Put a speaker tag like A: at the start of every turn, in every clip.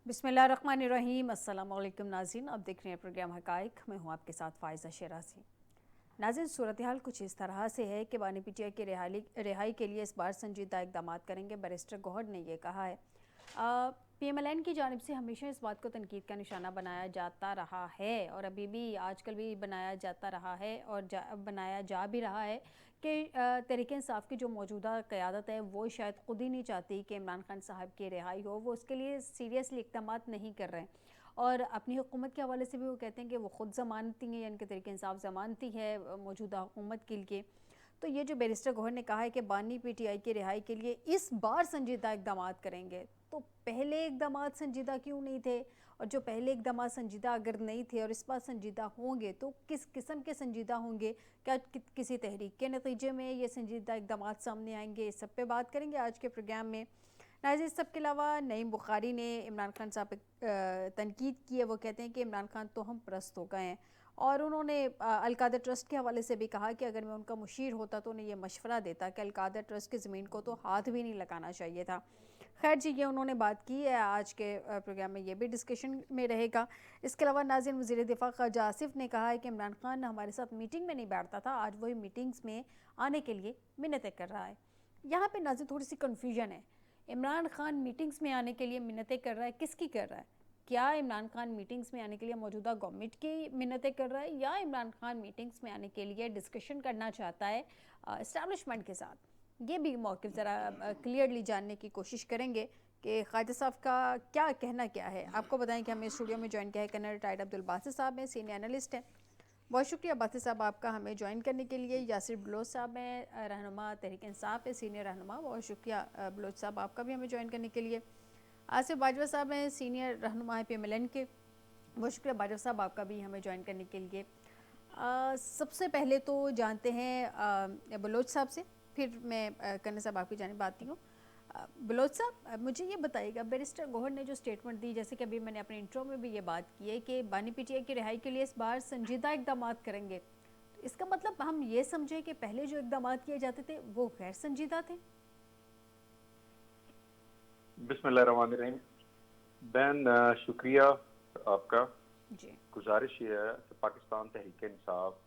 A: बिस्मिल्लाहिर्रहमानिर्रहीम। अस्सलाम वालेकुम नाज़रीन, अब देख रहे हैं प्रोग्राम हक़ाइक़। मैं हूँ आपके साथ फ़ाइज़ा शेराज़ी। नाज़रीन, सूरत हाल कुछ इस तरह से है कि बानी पीटीआई की रिहाई के लिए इस बार संजीदा इक़दाम करेंगे। बैरिस्टर गौहर ने यह कहा है। PMLN की जानिब से हमेशा इस बात को तनकीद का निशाना बनाया जाता रहा है और अभी भी आजकल भी बनाया जाता रहा है और बनाया जा भी रहा है कि तहरीक इंसाफ की जो मौजूदा क़यादत है वो शायद ख़ुद ही नहीं चाहती कि इमरान खान साहब की रिहाई हो। वो उसके लिए सीरियसली इक़दाम नहीं कर रहे हैं और अपनी हुकूमत के हवाले से भी वो कहते हैं कि वो ख़ुद ज़मानती हैं, यानी कि तहरीक इंसाफ ज़मानती है मौजूदा हुकूमत के लिए। तो ये जो बैरिस्टर गौहर ने कहा है कि बानी पीटीआई की रिहाई के लिए इस बार संजीदा इक़दाम करेंगे, तो पहले इक़दाम संजीदा क्यों नहीं थे? और जो पहले इक़दाम संजीदा अगर नहीं थे और इस बार संजीदा होंगे तो किस किस्म के संजीदा होंगे? क्या किसी तहरीक के नतीजे में ये संजीदा इक़दाम सामने आएंगे? इस सब पे बात करेंगे आज के प्रोग्राम में। नाज़रीन, इस सब के अलावा नईम बुखारी ने इमरान खान साहब पर तनकीद की है। वो कहते हैं कि इमरान खान तो हम परस्त हो गए हैं और उन्होंने अलकादर ट्रस्ट के हवाले से भी कहा कि अगर मैं उनका मुशीर होता तो उन्हें यह मशवरा देता कि अलकादर ट्रस्ट की ज़मीन को तो हाथ भी नहीं लगाना चाहिए था। खैर जी, ये उन्होंने बात की है। आज के प्रोग्राम में ये भी डिस्कशन में रहेगा। इसके अलावा नाज़रीन, वज़ीर दिफ़ा ख़ाजा आसिफ ने कहा है कि इमरान खान हमारे साथ मीटिंग में नहीं बैठता था, आज वही मीटिंग्स में आने के लिए मिन्नतें कर रहा है। यहाँ पर नाज़रीन थोड़ी सी कन्फ्यूजन है। इमरान खान मीटिंग्स में आने के लिए मिन्नतें कर रहा है, किसकी कर रहा है? क्या इमरान खान मीटिंग्स में आने के लिए मौजूदा गवर्नमेंट की मिन्नतें कर रहा है या इमरान खान मीटिंग्स में आने के लिए डिस्कशन करना चाहता है इस्टेब्लिशमेंट के साथ? ये भी मौक़िफ़ ज़रा क्लियरली जानने की कोशिश करेंगे कि ख़ाजा साहब का क्या कहना क्या है। आपको बताएं कि हमें स्टूडियो में ज्वाइन किया है कर्नल रिटायर्ड अब्दुल बासित साहब हैं, सीनियर एनालिस्ट हैं। बहुत शुक्रिया बासित साहब आपका हमें ज्वाइन करने के लिए। यासिर बलोच साहब हैं, रहनुमा तहरीक इंसाफ है, सीनियर रहनुमा। बहुत शुक्रिया बलोच साहब आपका भी हमें ज्वाइन करने के लिए। आसिफ बाजवा साहब हैं, सीनियर रहनुमा है PMLN के। बहुत शुक्रिया बाजवा साहब आपका भी हमें ज्वाइन करने के लिए। सबसे पहले तो जानते हैं बलोच साहब से, फिर मैं कर्नल साहब आपकी जानिब आती हूँ। बलोच साहब, मुझे ये बताइएगा, बैरिस्टर गौहर ने जो स्टेटमेंट दी, जैसे कि अभी मैंने अपने इंट्रो में भी ये बात की है कि बानी पीटीआई की रिहाई के लिए इस बार संजीदा इक़दाम करेंगे, तो इसका मतलब हम ये समझे कि पहले जो इक़दाम किए जाते थे वो गैर संजीदा थे?
B: बिस्मिल्लाहिर्रहमानिर्रहीम। बहन, शुक्रिया आपका।
A: जी।
B: गुजारिश ये है कि पाकिस्तान तहरीक इंसाफ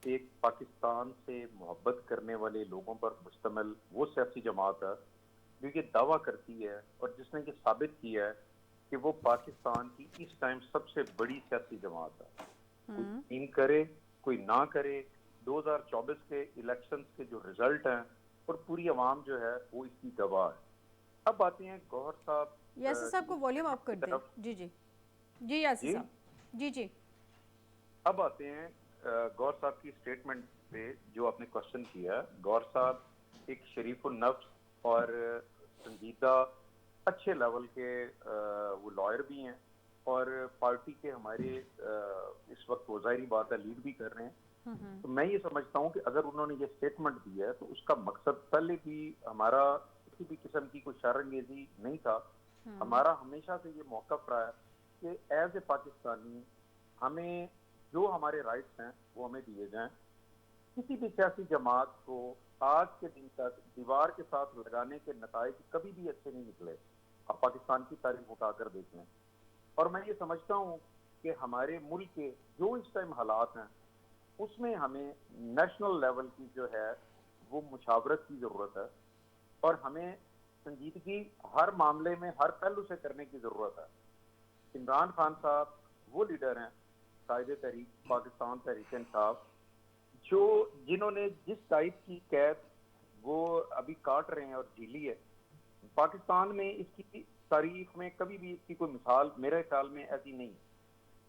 B: एक पाकिस्तान से मोहब्बत करने वाले लोगों पर मुश्तमिल वो सियासी जमात है जो ये दावा करती है और जिसने ये साबित किया है कि वो पाकिस्तान की इस टाइम सबसे बड़ी सियासी जमात है। कोई यकीन करे कोई ना करे, 2024 के इलेक्शंस के जो रिजल्ट हैं और पूरी आवाम जो है वो इसकी गवाह है। अब आते हैं गौहर साहब
A: यासिर साहब को वॉल्यूम अप कर
B: की
A: दें।
B: तरफ।
A: जी जी जी यासिर
B: जी,
A: साहब। जी जी।
B: अब आते हैं गौर साहब की स्टेटमेंट पे जो आपने क्वेश्चन किया। गौर साहब एक शरीफुल नफ्स और संजीदा अच्छे लेवल के वो लॉयर भी हैं और पार्टी के हमारे इस वक्त वो ज़ाहिरी बात है लीड भी कर रहे हैं। तो मैं ये समझता हूँ कि अगर उन्होंने ये स्टेटमेंट दिया है तो उसका मकसद पहले भी हमारा किसी भी किस्म की कोई शर्मंगेजी नहीं था। हमारा हमेशा से ये मौक़िफ़ रहा है कि एज ए पाकिस्तानी हमें जो हमारे राइट्स हैं वो हमें दिए जाएं। किसी भी सियासी जमात को आज के दिन तक दीवार के साथ लगाने के नताइज कभी भी अच्छे नहीं निकले। आप पाकिस्तान की तारीख उठाकर देख लें। और मैं ये समझता हूँ कि हमारे मुल्क के जो इस टाइम हालात हैं उसमें हमें नेशनल लेवल की जो है वो मुशावरत की ज़रूरत है और हमें संजीदगी हर मामले में हर पहलू से करने की ज़रूरत है। इमरान खान साहब वो लीडर हैं कायदे तहरीक पाकिस्तान तहरीक इंसाफ जो जिन्होंने जिस टाइप की कैद वो अभी काट रहे हैं और झीली है, पाकिस्तान में इसकी तारीख में कभी भी इसकी कोई मिसाल मेरे ख्याल में ऐसी नहीं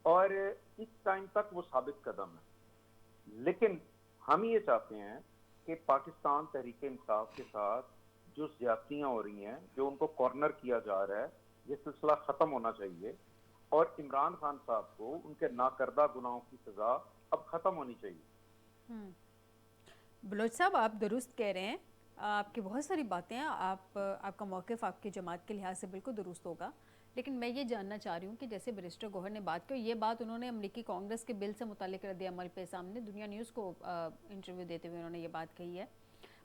B: और इस टाइम तक वो साबित कदम है। लेकिन हम ये चाहते हैं कि पाकिस्तान तहरीक इंसाफ के साथ जो ज्यादतियां हो रही हैं, जो उनको कॉर्नर किया जा रहा है, ये सिलसिला खत्म होना चाहिए और इमरान खान साहब को उनके नाकर्दा गुनाहों की सजा अब खत्म होनी चाहिए।
A: बलोच साहब, आप दुरुस्त कह रहे हैं। आपकी बहुत सारी बातें हैं, आपका मौक़िफ़ आपकी जमात के लिहाज से बिल्कुल दुरुस्त होगा। लेकिन मैं ये जानना चाह रही हूँ कि जैसे बैरिस्टर गौहर ने बात की, ये बात उन्होंने अमरीकी कांग्रेस के बिल से मुतालिक रद्द अमल पे सामने दुनिया न्यूज़ को इंटरव्यू देते हुए उन्होंने ये बात कही है।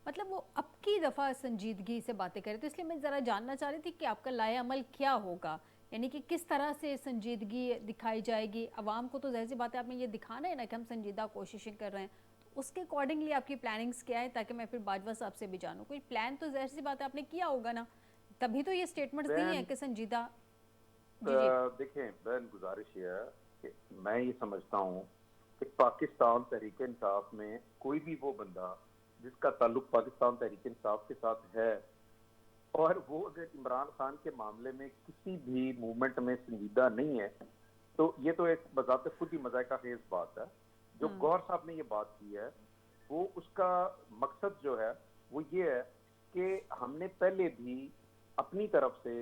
A: मतलब वो अब की दफ़ा संजीदगी से बातें कर रहे थे, इसलिए मैं ज़रा जानना चाह रही थी कि आपका लाए अमल क्या होगा यानी कि किस तरह से संजीदगी दिखाई जाएगी आवाम को? तो ज़ाहिर सी बात है आपने ये दिखाना है ना कि हम संजीदा कोशिशें कर रहे हैं, तो उसके अकॉर्डिंगली आपकी प्लानिंग्स क्या है, ताकि मैं फिर बाजवा साहब से भी जानूँ। कोई प्लान तो ज़ाहिर सी बात है आपने किया होगा ना, तभी तो ये स्टेटमेंट्स दी हैं
B: बहन,
A: कि संजीदा। जी जी।
B: देखें बहन, गुजारिश ये है कि मैं ये समझता हूँ कि पाकिस्तान तहरीक इंसाफ में कोई भी वो बंदा जिसका ताल्लुक पाकिस्तान तहरीक इंसाफ के साथ है, और वो अगर इमरान खान के मामले में किसी भी मूवमेंट में संजीदा नहीं है, तो ये तो एक बजाते खुद ही मजाक खेज बात है। जो गौर साहब ने ये बात की है, वो उसका मकसद जो है वो ये है कि हमने पहले भी अपनी तरफ से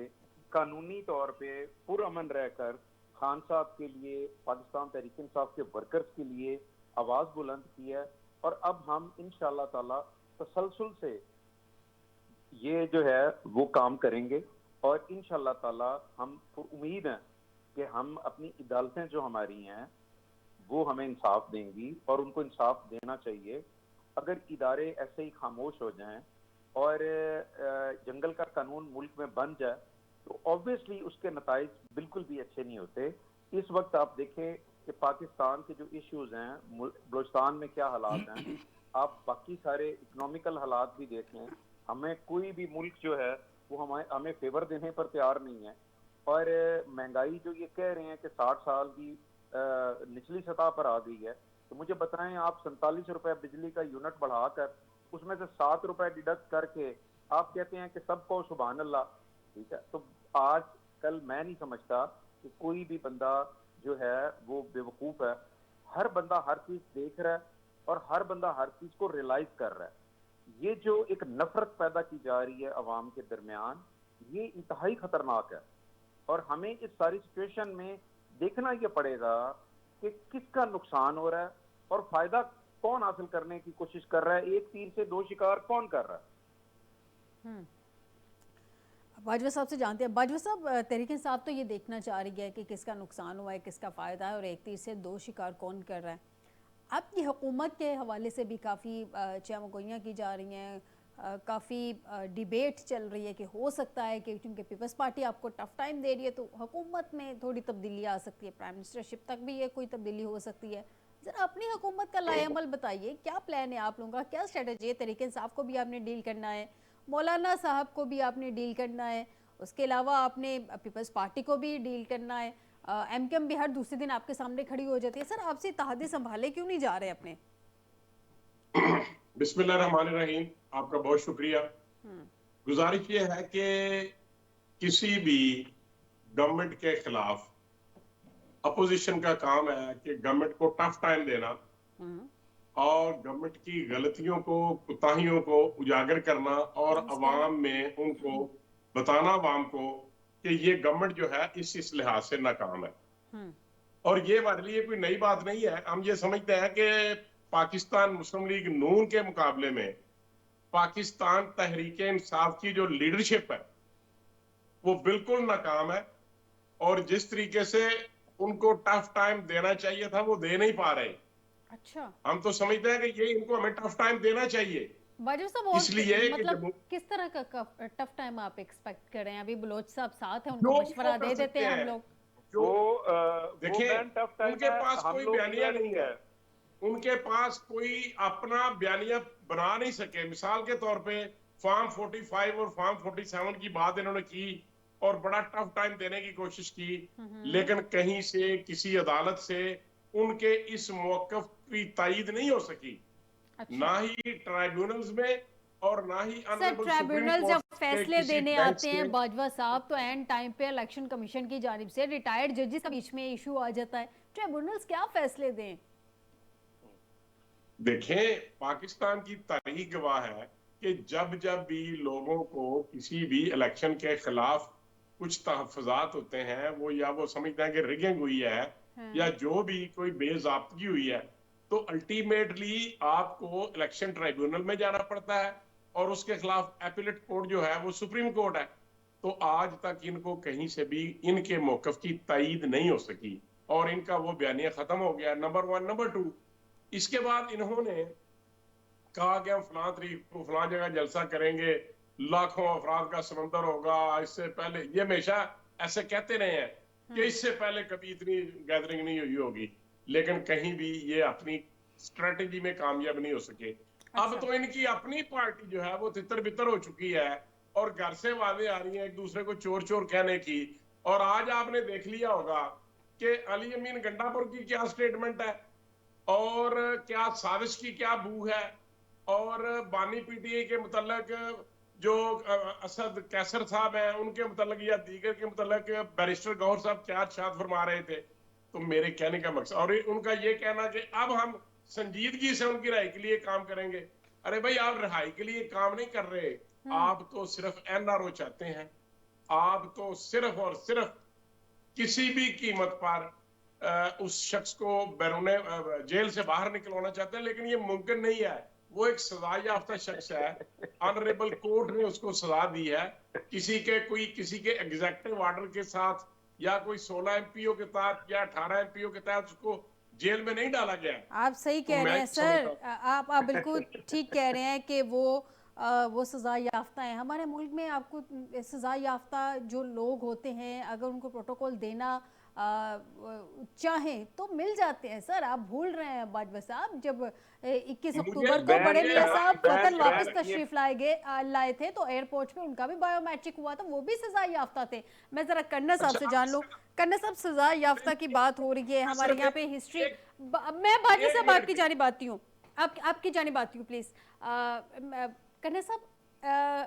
B: कानूनी तौर पे पुरअमन रहकर खान साहब के लिए, पाकिस्तान तहरीक इंसाफ के वर्कर्स के लिए आवाज बुलंद की है, और अब हम इंशाअल्लाह ताला तसलसल से ये जो है वो काम करेंगे, और इंशाअल्लाह ताला हम उम्मीद हैं कि हम अपनी अदालतें जो हमारी हैं वो हमें इंसाफ देंगी, और उनको इंसाफ देना चाहिए। अगर इदारे ऐसे ही खामोश हो जाएं और जंगल का कानून मुल्क में बन जाए, तो ऑब्वियसली उसके नताइज बिल्कुल भी अच्छे नहीं होते। इस वक्त आप देखें कि पाकिस्तान के जो इश्यूज हैं, बलूचिस्तान में क्या हालात हैं, आप बाकी सारे इकोनॉमिकल हालात भी देखें, हमें कोई भी मुल्क जो है वो हमें फेवर देने पर तैयार नहीं है। और महंगाई जो ये कह रहे हैं कि 60 साल की निचली सतह पर आ गई है, तो मुझे बताएं, आप 47 रुपए बिजली का यूनिट बढ़ाकर उसमें से 7 रुपए डिडक्ट करके आप कहते हैं कि सबको सुभान अल्लाह। ठीक है, तो आज कल मैं नहीं समझता कि कोई भी बंदा जो है वो बेवकूफ है। हर बंदा हर चीज देख रहा है, और हर बंदा हर चीज को रियलाइज कर रहा है। ये जो एक नफरत पैदा की जा रही है अवाम के दरमियान, ये इंतहाई खतरनाक है, और हमें इस सारी सिचुएशन में देखना ये पड़ेगा कि किसका नुकसान हो रहा है और फायदा कौन हासिल करने की कोशिश कर रहा है। एक तीर से दो शिकार कौन कर रहा है।
A: बाजवा साहब से जानते हैं। बाजवा साहब, तहरीक इंसाफ तो ये देखना चाह रही है कि किसका नुकसान हुआ है, किसका फ़ायदा है, और एक तीर से दो शिकार कौन कर रहा है। आपकी हुकूमत के हवाले से भी काफ़ी चमगोइयाँ की जा रही हैं, काफ़ी डिबेट चल रही है कि हो सकता है कि क्योंकि पीपल्स पार्टी आपको टफ टाइम दे रही है, तो हुकूमत में थोड़ी तब्दीली आ सकती है, प्राइम मिनिस्टरशिप तक भी ये कोई तब्दीली हो सकती है। ज़रा अपनी हुकूमत का लाएअमल बताइए, क्या प्लान है आप लोगों का, क्या स्ट्रेटजी है? तहरीक इंसाफ को भी आपने डील करना है, मौलाना साहब को भी आपने डील करना है, उसके अलावा आपने पीपल्स पार्टी को भी डील करना है, एमकेएम भी हर दूसरे दिन आपके सामने खड़ी हो जाती है। सर, आपसे इत्तेहादी संभाले क्यों नहीं जा रहे अपने?
C: बिस्मिल्लाहिर्रहमानिर्रहीम, आपका बहुत शुक्रिया। गुजारिश ये है कि किसी भी गवर्नमेंट के खिलाफ अपोजिशन का काम है कि गवर्नमेंट को टफ टाइम देना और गवर्नमेंट की गलतियों को, कोताहियों को उजागर करना, और अवाम में उनको बताना, अवाम को कि ये गवर्नमेंट जो है इस लिहाज से नाकाम है। और ये हमारे लिए कोई नई बात नहीं है। हम ये समझते हैं कि पाकिस्तान मुस्लिम लीग नून के मुकाबले में पाकिस्तान तहरीक इंसाफ की जो लीडरशिप है वो बिल्कुल नाकाम है, और जिस तरीके से उनको टफ टाइम देना चाहिए था वो दे नहीं पा रहे।
A: अच्छा,
C: हम तो समझते हैं कि ये इनको हमें टफ टाइम देना चाहिए।
A: बाजवा साहब,
C: इसलिए
A: मतलब किस तरह का टफ टाइम आप एक्सपेक्ट कर रहे हैं? अभी बलोच साहब साथ हैं, उनको
C: जो
A: मशवरा दे देते हैं हम लोग।
C: जो
B: देखिए,
C: उनके पास कोई बयानिया नहीं है, उनके पास कोई अपना बयानिया बना नहीं सके। मिसाल के तौर पे फॉर्म 45 और फॉर्म 47 की बात इन्होंने की और बड़ा टफ टाइम देने की कोशिश की, लेकिन कहीं से किसी अदालत से उनके इस मौकफ की तायीद नहीं हो सकी। अच्छा। ना ही ट्राइब्यूनल्स में और ना ही
A: सर, ट्राइब्यूनल जब फैसले देने आते हैं बाजवा साहब, तो एंड टाइम पे इलेक्शन कमीशन की जानिब से रिटायर्ड जजेस का बीच में इशू आ जाता है। ट्राइब्यूनल्स क्या फैसले दें?
C: देखें, पाकिस्तान की तारीख गवाह है कि जब जब भी लोगों को किसी भी इलेक्शन के खिलाफ कुछ तहफ़्फ़ुज़ात होते हैं, वो या वो समझते हैं कि रिगिंग हुई है, या जो भी कोई बेज़ाब्तगी हुई है, तो अल्टीमेटली आपको इलेक्शन ट्राइब्यूनल में जाना पड़ता है, और उसके खिलाफ एपीलेट कोर्ट जो है वो सुप्रीम कोर्ट है। तो आज तक इनको कहीं से भी इनके मौकफ की तायीद नहीं हो सकी, और इनका वो बयानिया खत्म हो गया। नंबर 1। नंबर 2, इसके बाद इन्होंने कहा कि हम फलां तारीख को फलां जगह जलसा करेंगे, लाखों अफराद का समंदर होगा। इससे पहले ये हमेशा ऐसे कहते रहे हैं कि इससे पहले कभी इतनी गैदरिंग नहीं हुई होगी, लेकिन कहीं भी ये अपनी स्ट्रेटेजी में कामयाब नहीं हो सके। अब
A: अच्छा।
C: तो इनकी अपनी पार्टी जो है वो तितर बितर हो चुकी है और घर से आवाजें आ रही हैं एक दूसरे को चोर चोर कहने की। और आज आपने देख लिया होगा कि अली अमीन गंडापुर की क्या स्टेटमेंट है और क्या साजिश की क्या बू है, और बानी पीटीआई के मुतल्लक जो असद कैसर साहब हैं उनके मुतल्लक या दीगर के मुतल्लक बैरिस्टर गौहर साहब क्या इरशाद फरमा रहे थे। तो मेरे कहने का मकसद और उनका ये कहना कि अब हम संजीदगी से उनकी राय के लिए काम करेंगे। अरे भाई, आप रिहाई के लिए काम नहीं कर रहे, आप तो सिर्फ एनआरओ चाहते हैं। आप तो सिर्फ और सिर्फ किसी भी कीमत पर उस शख्स को बैरून जेल से बाहर निकलवाना चाहते हैं, लेकिन ये मुमकिन नहीं है। वो एक सजा याफ्ता शख्स है, ऑनरेबल कोर्ट ने उसको सजा दी है। किसी के एग्जेक्टिव ऑर्डर के साथ या कोई 16 एमपीओ के तहत या 18 एमपीओ के तहत उसको जेल में नहीं डाला गया।
A: आप सही
C: तो
A: कह रहे
C: मैं
A: हैं सर, आप बिल्कुल ठीक कह रहे हैं कि वो सज़ा याफ्ता है। हमारे मुल्क में आपको सज़ा याफ्ता जो लोग होते हैं अगर उनको प्रोटोकॉल देना चाहें तो मिल जाते हैं सर। आप भूल रहे हैं बाजवा साहब, जब 21 अक्टूबर को बड़े मियां साहब वतन वापस तशरीफ लाए थे तो एयरपोर्ट पे उनका भी बायोमेट्रिक हुआ था, वो भी सज़ा याफ्ता थे। मैं ज़रा कन्ना साहब से जान लूँ। कन्ना साहब, सज़ा याफ्ता की बात हो रही है हमारे यहाँ पे हिस्ट्री, मैं बाजवा साहब आपकी जानिब आती हूँ, आपकी जानिब आती हूँ प्लीज़। कन्ना साहब,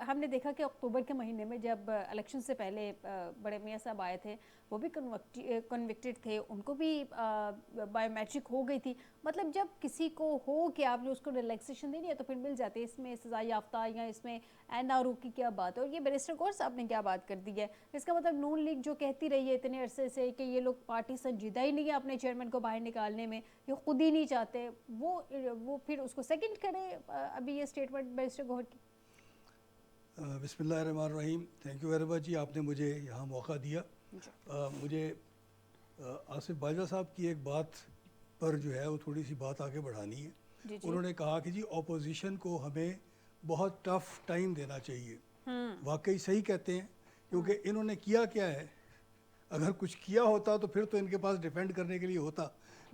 A: हमने देखा कि अक्टूबर के महीने में जब इलेक्शन से पहले बड़े मियां साहब आए थे, वो भी कन्विक्टेड थे, उनको भी बायोमेट्रिक हो गई थी। मतलब जब किसी को हो कि आपने उसको रिलैक्सेशन देनी है तो फिर मिल जाते हैं। इसमें सज़ा याफ्ता या इसमें एनआरओ की क्या बात है? और ये बैरिस्टर गौहर साहब ने क्या बात कर दी है? इसका मतलब नून लीग जो कहती रही है इतने अरसे से कि ये लोग पार्टी संजीदा ही नहीं है अपने चेयरमैन को बाहर निकालने में, ये खुद ही नहीं चाहते, वो फिर उसको सेकेंड करे अभी ये स्टेटमेंट बैरिस्टर गौहर की।
D: बिस्मिल्लाहिर्रहमानिर्रहीम। थैंक यू वेरी मच जी, आपने मुझे यहाँ मौका दिया। मुझे आसिफ बाजवा साहब की एक बात पर जो है वो थोड़ी सी बात आगे बढ़ानी है। उन्होंने कहा कि जी ऑपोजिशन को हमें बहुत टफ टाइम देना चाहिए। वाकई सही कहते हैं, क्योंकि इन्होंने किया क्या है? अगर कुछ किया होता तो फिर तो इनके पास डिफेंड करने के लिए होता,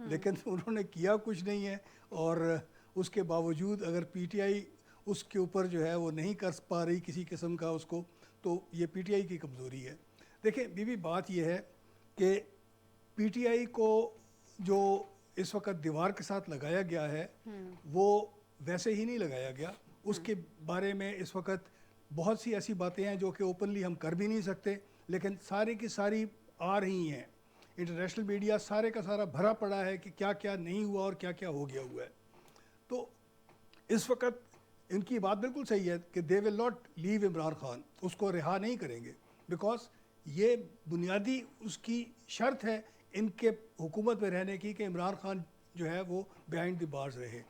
D: लेकिन उन्होंने किया कुछ नहीं है। और उसके बावजूद अगर पीटीआई उसके ऊपर जो है वो नहीं कर पा रही किसी किस्म का उसको, तो ये पीटीआई की कमज़ोरी है। देखें बीबी, बात ये है कि पीटीआई को जो इस वक्त दीवार के साथ लगाया गया है वो वैसे ही नहीं लगाया गया। उसके बारे में इस वक्त बहुत सी ऐसी बातें हैं जो कि ओपनली हम कर भी नहीं सकते, लेकिन सारी की सारी आ रही हैं। इंटरनेशनल मीडिया सारे का सारा भरा पड़ा है कि क्या क्या नहीं हुआ और क्या क्या हो गया हुआ है। तो इस वक्त इनकी बात बिल्कुल सही है कि they will not leave Imran Khan, उसको रिहा नहीं करेंगे, बिकॉज ये बुनियादी उसकी शर्त है इनके हुकूमत में रहने की कि इमरान खान जो है वो बिहाइंड द बार्स रहे।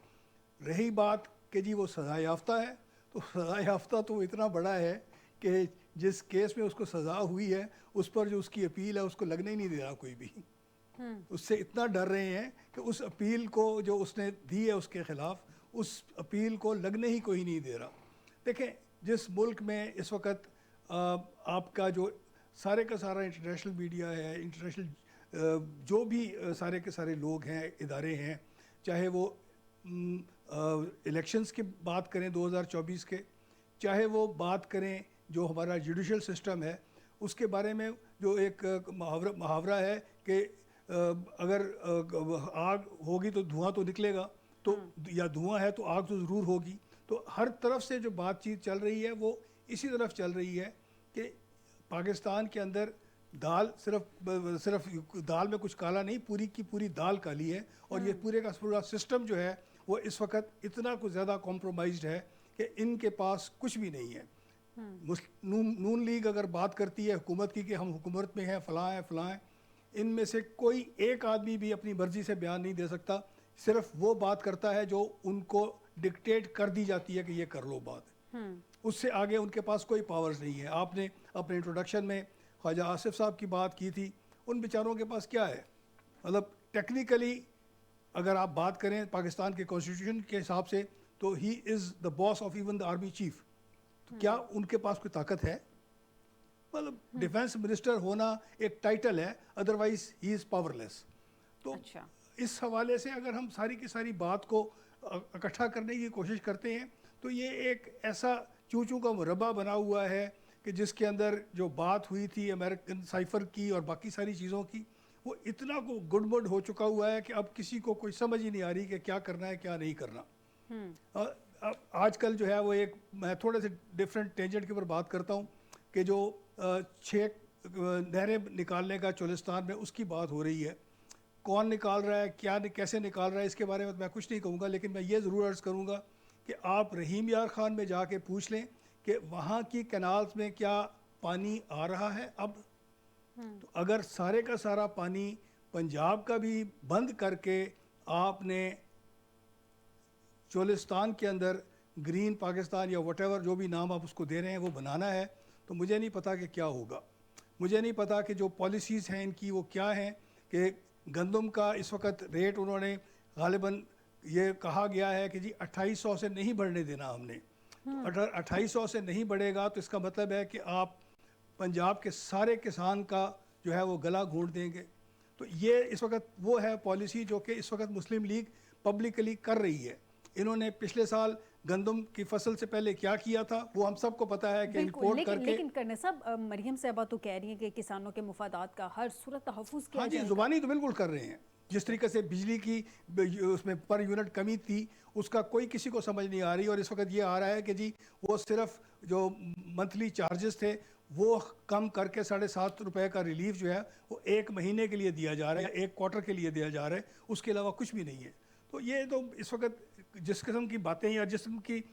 D: रही बात कि जी वो सज़ा याफ्ता है, तो सज़ा याफ्ता तो इतना बड़ा है कि जिस केस में उसको सज़ा हुई है उस पर जो उसकी अपील है उसको लगने ही नहीं दे रहा कोई भी। उससे इतना डर रहे हैं कि उस अपील को जो उसने दी है उसके ख़िलाफ़, उस अपील को लगने ही कोई नहीं दे रहा। देखें, जिस मुल्क में इस वक्त आपका जो सारे का सारा इंटरनेशनल मीडिया है, इंटरनेशनल जो भी सारे के सारे लोग हैं, इदारे हैं, चाहे वो इलेक्शंस की बात करें 2024 के, चाहे वो बात करें जो हमारा जुडिशल सिस्टम है, उसके बारे में जो एक मुहावरा है कि अगर आग होगी तो धुआं तो निकलेगा, तो या धुआं है तो आग तो ज़रूर होगी। तो हर तरफ से जो बातचीत चल रही है वो इसी तरफ चल रही है कि पाकिस्तान के अंदर दाल सिर्फ दाल में कुछ काला नहीं, पूरी की पूरी दाल काली है। और ये पूरे का पूरा सिस्टम जो है वो इस वक्त इतना कुछ ज़्यादा कॉम्प्रोमाइज्ड है कि इनके पास कुछ भी नहीं है। नून लीग अगर बात करती है हुकूमत की कि हम हुकूमत में हैं, फ़लाँ हैं फ़लाँ हैं, इनमें से कोई एक आदमी भी अपनी मर्ज़ी से बयान नहीं दे सकता। सिर्फ वो बात करता है जो उनको डिक्टेट कर दी जाती है कि ये कर लो बात, उससे आगे उनके पास कोई पावर्स नहीं है। आपने अपने इंट्रोडक्शन में ख्वाजा आसिफ साहब की बात की थी, उन बेचारों के पास क्या है? मतलब टेक्निकली अगर आप बात करें पाकिस्तान के कॉन्स्टिट्यूशन के हिसाब से तो he is the boss of even the army chief. तो क्या उनके पास कोई ताकत है? मतलब डिफेंस मिनिस्टर होना एक टाइटल है, अदरवाइज ही इज़ पावरलेस। तो
A: अच्छा।
D: इस हवाले से अगर हम सारी की सारी बात को इकट्ठा करने की कोशिश करते हैं तो ये एक ऐसा चू चू का मुरब्बा बना हुआ है कि जिसके अंदर जो बात हुई थी अमेरिकन साइफर की और बाकी सारी चीज़ों की, वो इतना को गुडमुड हो चुका हुआ है कि अब किसी को कोई समझ ही नहीं आ रही कि क्या करना है क्या नहीं करना। आजकल जो है वो एक, मैं थोड़े से डिफरेंट टेंजेंट के ऊपर बात करता हूँ कि जो 6 नहरें निकालने का चोलिस्तान में उसकी बात हो रही है। कौन निकाल रहा है, क्या कैसे निकाल रहा है, इसके बारे में मैं कुछ नहीं कहूँगा, लेकिन मैं ये ज़रूर अर्ज़ करूँगा कि आप रहीम यार ख़ान में जाके पूछ लें कि वहाँ की कैनाल्स में क्या पानी आ रहा है अब। तो अगर सारे का सारा पानी पंजाब का भी बंद करके आपने चोलिस्तान के अंदर ग्रीन पाकिस्तान या वटेवर जो भी नाम आप उसको दे रहे हैं वो बनाना है, तो मुझे नहीं पता कि क्या होगा। मुझे नहीं पता कि जो पॉलिसीज़ हैं इनकी वो क्या हैं। कि गंदम का इस वक्त रेट उन्होंने गालिबन ये कहा गया है कि जी 2800 से नहीं बढ़ने देना हमने। तो अगर 2800 से नहीं बढ़ेगा तो इसका मतलब है कि आप पंजाब के सारे किसान का जो है वो गला घोंट देंगे। तो ये इस वक्त वो है पॉलिसी जो कि इस वक्त मुस्लिम लीग पब्लिकली कर रही है। इन्होंने पिछले साल गंदम की फसल से पहले क्या किया था वो हम सबको पता है कि इंपोर्ट करके।
A: लेकिन करने साहब, मरियम साहबा तो कह रही हैं कि किसानों के मुफादात का हर सूरत तहफ़्फ़ुज़ किया
D: हाँ जी,
A: जाएगा।
D: ज़ुबानी तो बिल्कुल कर रहे हैं। जिस तरीके से बिजली की उसमें पर यूनिट कमी थी उसका कोई किसी को समझ नहीं आ रही, और इस वक्त ये आ रहा है कि जी वो सिर्फ जो मंथली चार्जेस थे वो कम करके 7.5 रुपए का रिलीफ जो है वो 1 महीने के लिए दिया जा रहा है या 1 क्वार्टर के लिए दिया जा रहा है, उसके अलावा कुछ भी नहीं है। तो ये तो इस वक्त जिस किस्म की बातें या जिस किस्म की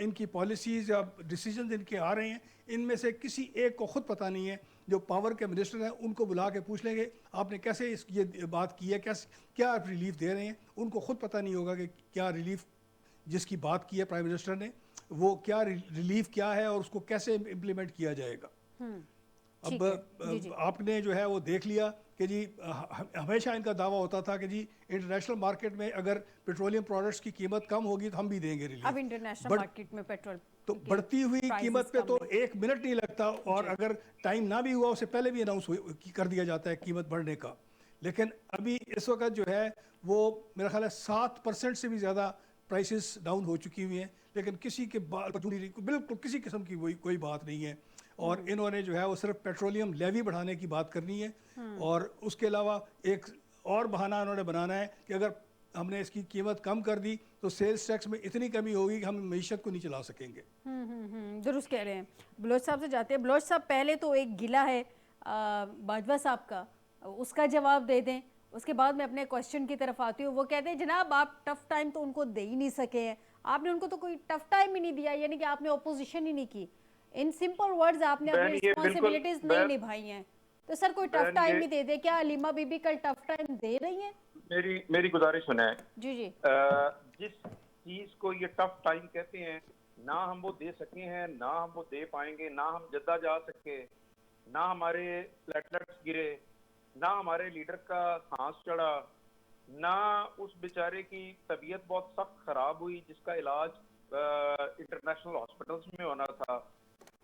D: इनकी पॉलिसीज़ या डिसीजन इनके आ रहे हैं, इनमें से किसी एक को ख़ुद पता नहीं है। जो पावर के मिनिस्टर हैं उनको बुला के पूछ लेंगे आपने कैसे ये बात की है, कैसे क्या आप रिलीफ दे रहे हैं, उनको ख़ुद पता नहीं होगा कि क्या रिलीफ जिसकी बात की है प्राइम मिनिस्टर ने वो क्या रिलीफ क्या है और उसको कैसे इम्प्लीमेंट किया जाएगा। अब आपने जो है वो देख लिया कि जी हमेशा इनका दावा होता था कि जी इंटरनेशनल मार्केट में अगर पेट्रोलियम प्रोडक्ट्स की कीमत कम होगी तो हम भी देंगे रिलीफ।
A: अब इंटरनेशनल मार्केट में पेट्रोल
D: तो बढ़ती हुई कीमत पे तो 1 मिनट नहीं लगता, और अगर टाइम ना भी हुआ उससे पहले भी अनाउंस कर दिया जाता है कीमत बढ़ने का। लेकिन अभी इस वक्त जो है वो मेरा ख्याल है 7% से भी ज़्यादा प्राइसेस डाउन हो चुकी हुई हैं, लेकिन किसी के बिल्कुल किसी किस्म की कोई बात नहीं है। और इन्होंने जो है वो सिर्फ पेट्रोलियम लेवी बढ़ाने की बात करनी है, और उसके अलावा एक और बहाना उन्होंने बनाना है कि अगर हमने इसकी कीमत कम कर दी तो सेल्स टैक्स में इतनी कमी होगी कि हम मीशत को नहीं चला सकेंगे।
A: दुरुस्त कह रहे हैं। बलोच साहब से जाते हैं। बलोच साहब, पहले तो एक गिला है बाजवा साहब का, उसका जवाब दे दें, उसके बाद मैं अपने क्वेश्चन की तरफ आती हूँ। वो कहते हैं जनाब आप टफ टाइम तो उनको दे ही नहीं सके हैं, आपने उनको तो कोई टफ टाइम ही नहीं दिया, यानी कि आपने अपोजिशन ही नहीं की। इन सिंपल वर्ड्स आपने अपनी रिस्पॉन्सिबिलिटीज नहीं निभाई हैं। तो सर कोई टफ टाइम ही दे दे। क्या अलीमा बीबी कल टफ टाइम दे रही हैं?
B: मेरी गुजारिश सुने
A: जी जी।
B: जिस चीज को ये टफ टाइम कहते हैं, ना हम वो दे सके हैं, ना हम वो दे पाएंगे, ना हम जद्दा जा सके, ना हमारे प्लेटलेट्स गिरे, ना हमारे लीडर का सांस चढ़ा, ना उस बेचारे की तबीयत बहुत सख्त खराब हुई जिसका इलाज इंटरनेशनल हॉस्पिटल्स में होना था।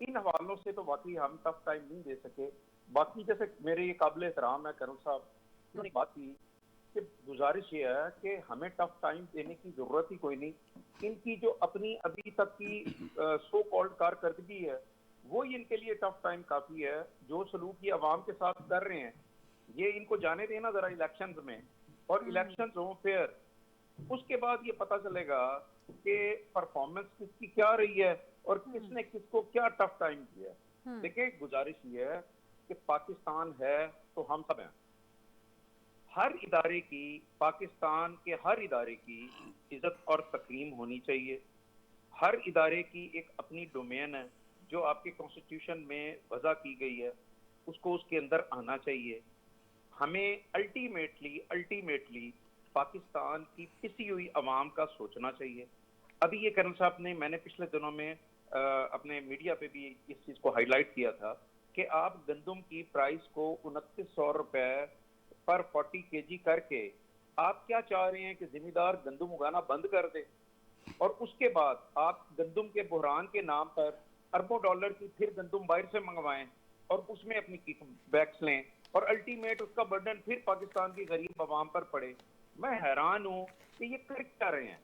B: इन हवालों से तो वाकई हम टफ टाइम नहीं दे सके। बाकी जैसे मेरे ये काबिल एहतराम है करुण साहब, उन्होंने बात की कि गुजारिश ये है कि हमें टफ टाइम देने की जरूरत ही कोई नहीं। इनकी जो अपनी अभी तक की सो कॉल्ड कारकर्दगी है वो ही इनके लिए टफ टाइम काफी है। जो सलूक ये अवाम के साथ कर रहे हैं ये इनको जाने देना जरा इलेक्शंस में, और इलेक्शंस हो फेयर, उसके बाद ये पता चलेगा कि परफॉर्मेंस किसकी क्या रही है और किसने किसको क्या टफ टाइम किया है। देखिए गुजारिश ये है कि पाकिस्तान है तो हम सब हैं। हर इदारे की, पाकिस्तान के हर इदारे की इज्जत और तकरीम होनी चाहिए। हर इदारे की एक अपनी डोमेन है जो आपके कॉन्स्टिट्यूशन में वज़ा की गई है, उसको उसके अंदर आना चाहिए। हमें अल्टीमेटली पाकिस्तान की पिसी हुई अवाम का सोचना चाहिए। अभी ये कर्नल साहब ने, मैंने पिछले दिनों में अपने मीडिया पे भी इस चीज को हाईलाइट किया था कि आप गंदम की प्राइस को 2900 रुपए पर 40 केजी करके आप क्या चाह रहे हैं कि जिम्मेदार गंदम उगाना बंद कर दे, और उसके बाद आप गंदम के बहरान के नाम पर अरबों डॉलर की फिर गंदम बाहर से मंगवाएं। और उसमें अपनी किक बैक्स लें और अल्टीमेट उसका बर्डन फिर पाकिस्तान की गरीब अवाम पर पड़े। मैं हैरान हूँ कि ये कर क्या रहे हैं।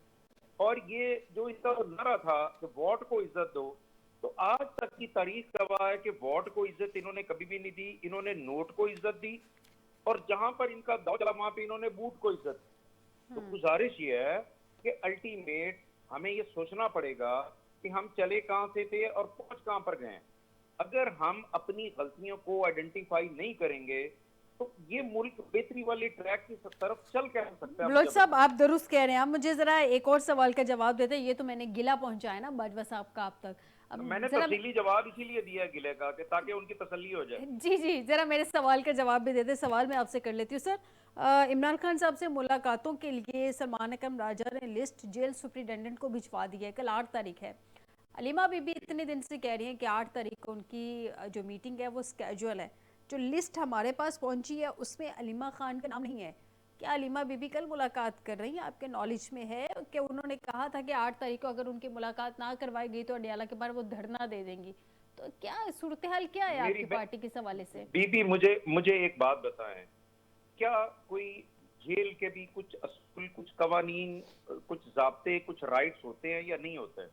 B: और ये जो इनका नारा था कि वोट को इज्जत दो, तो आज तक की तारीख गवाह है कि वोट को इज्जत इन्होंने कभी भी नहीं दी। इन्होंने नोट को इज्जत दी और जहां पर इनका दाव चला वहां पे इन्होंने बूट को इज्जत दी। तो गुजारिश ये है कि अल्टीमेट हमें ये सोचना पड़ेगा कि हम चले कहां से थे और पहुंच कहां पर गए। अगर हम अपनी गलतियों को आइडेंटिफाई नहीं करेंगे तो ये मुल्क बेहतरी वाली ट्रैक की तरफ चल क्या सकता है।
A: बलोच साहब, आप दुरुस्त कह रहे हैं। आप मुझे जरा एक और सवाल का जवाब देते हैं। ये तो मैंने गिला पहुंचाया ना बाजवा साहब का आप तक। अब
B: मैंने तफसीली जवाब इसीलिए दिया गिले का कि ताकि उनकी तसल्ली हो जाए।
A: जी जी, जरा मेरे सवाल का जवाब भी देते। सवाल मैं आपसे कर लेती हूँ सर। इमरान खान साहब से मुलाकातों के लिए सलमान अकरम राजा ने लिस्ट जेल सुप्रिटेंडेंट को भिजवा दी है। कल 8 तारीख है। अलीमा बीबी इतने दिन से कह रही हैं कि 8 तारीख को उनकी जो मीटिंग है वो स्केजुअल है। जो लिस्ट हमारे पास पहुंची है उसमें अलीमा खान का नाम नहीं है। क्या अलीमा बीबी कल मुलाकात कर रही हैं? आपके नॉलेज में है कि उन्होंने कहा था कि 8 तारीख को अगर उनकी मुलाकात ना करवाई गई तो अडियाला के बाहर वो धरना दे देंगी। तो क्या सूरत हाल क्या है आपकी पार्टी के हवाले से?
B: बीबी मुझे एक बात बताएं, क्या कोई जेल के भी कुछ असूल, कुछ कवानीन, कुछ ज़ाब्ते, कुछ राइट्स होते हैं या नहीं होते?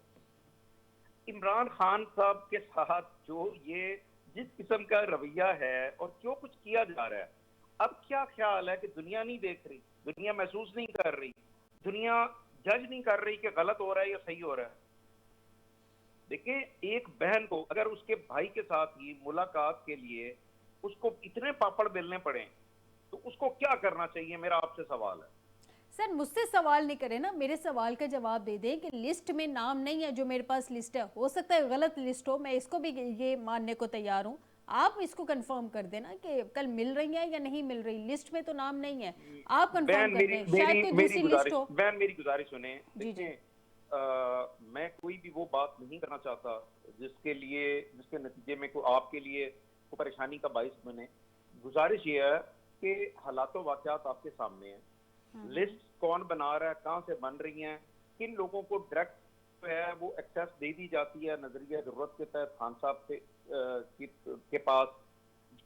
B: इमरान खान साहब के साथ जो ये जिस किस्म का रवैया है और जो कुछ किया जा रहा है, अब क्या ख्याल है कि दुनिया नहीं देख रही, दुनिया महसूस नहीं कर रही, दुनिया जज नहीं कर रही कि गलत हो रहा है या सही हो रहा है? देखिए, एक बहन को अगर उसके भाई के साथ ही मुलाकात के लिए उसको इतने पापड़ बेलने पड़े तो उसको क्या करना चाहिए, मेरा आपसे सवाल है।
A: सर मुझसे सवाल नहीं करें ना, मेरे सवाल का जवाब दे दें कि लिस्ट में नाम नहीं है। जो मेरे पास लिस्ट है, हो सकता है गलत लिस्ट हो, मैं इसको भी ये मानने को तैयार हूँ। आप इसको कंफर्म कर देना कि कल मिल रही है या नहीं मिल रही। लिस्ट में तो नाम नहीं है, आप कंफर्म कर दें। शायद कोई दूसरी लिस्ट हो।
B: बहन मेरी गुजारिश सुने। देखिए, मैं कोई भी वो बात नहीं करना चाहता जिसके नतीजे में कोई आपके लिए कोई परेशानी का बाइस बने। गुजारिश ये है कि हालातों वाक़यात आपके सामने है। लिस्ट कौन बना रहा है, कहाँ से बन रही हैं, किन लोगों को डायरेक्ट है वो एक्सेस दे दी जाती है नजरिया जरूरत के तहत खान साहब के पास,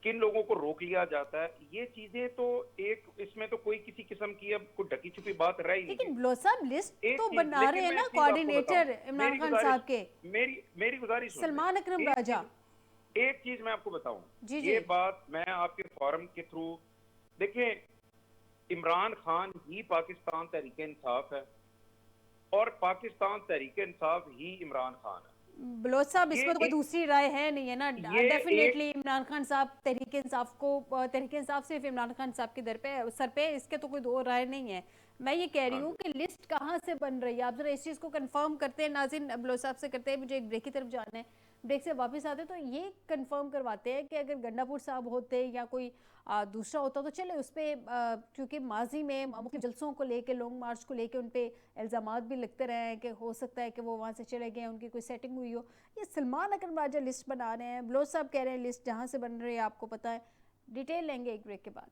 B: किन लोगों को रोक लिया जाता है, ये चीजें तो एक इसमें तो कोई किसी किस्म की अब कोई ढकी छुपी बात रह ही नहीं।
A: लेकिन बलोच साहब लिस्ट तो बना रहे हैं ना कोऑर्डिनेटर इमरान खान साहब के।
B: मेरी गुजारिश
A: सलमान अकरम राजा।
B: एक चीज मैं आपको बताऊं,
A: ये
B: बात मैं आपके फोरम के थ्रू, देखिए इमरान खान ही पाकिस्तान तहरीक इंसाफ है और पाकिस्तान तहरीक इंसाफ ही इमरान खान है।
A: बलोच साहब, इसमें तो कोई दूसरी राय है नहीं है ना। डेफिनेटली इमरान खान साहब तहरीक इंसाफ सिर्फ इमरान खान साहब के सर पे, इसके तो कोई दो राय नहीं है। मैं ये कह रही हूँ कि लिस्ट कहाँ से बन रही है, आप जरा इस चीज़ को कंफर्म करते हैं। नाज़रीन, बलोच साहब से करते हैं, मुझे एक ब्रेक की तरफ जाना है। ब्रेक से वापस आते तो ये कंफर्म करवाते हैं कि अगर गंडापुर साहब होते या कोई दूसरा होता तो चले उस पर, क्योंकि माजी में मुख्य जलसों को लेके, लॉन्ग मार्च को लेके उन पे इल्ज़ामात भी लगते रहे हैं कि हो सकता है कि वो वहाँ से चले गए, उनकी कोई सेटिंग हुई हो। ये सलमान अकरम राजा लिस्ट बना रहे हैं, बलोच साहब कह रहे हैं लिस्ट जहाँ से बन रही है आपको पता है। डिटेल लेंगे एक ब्रेक के बाद।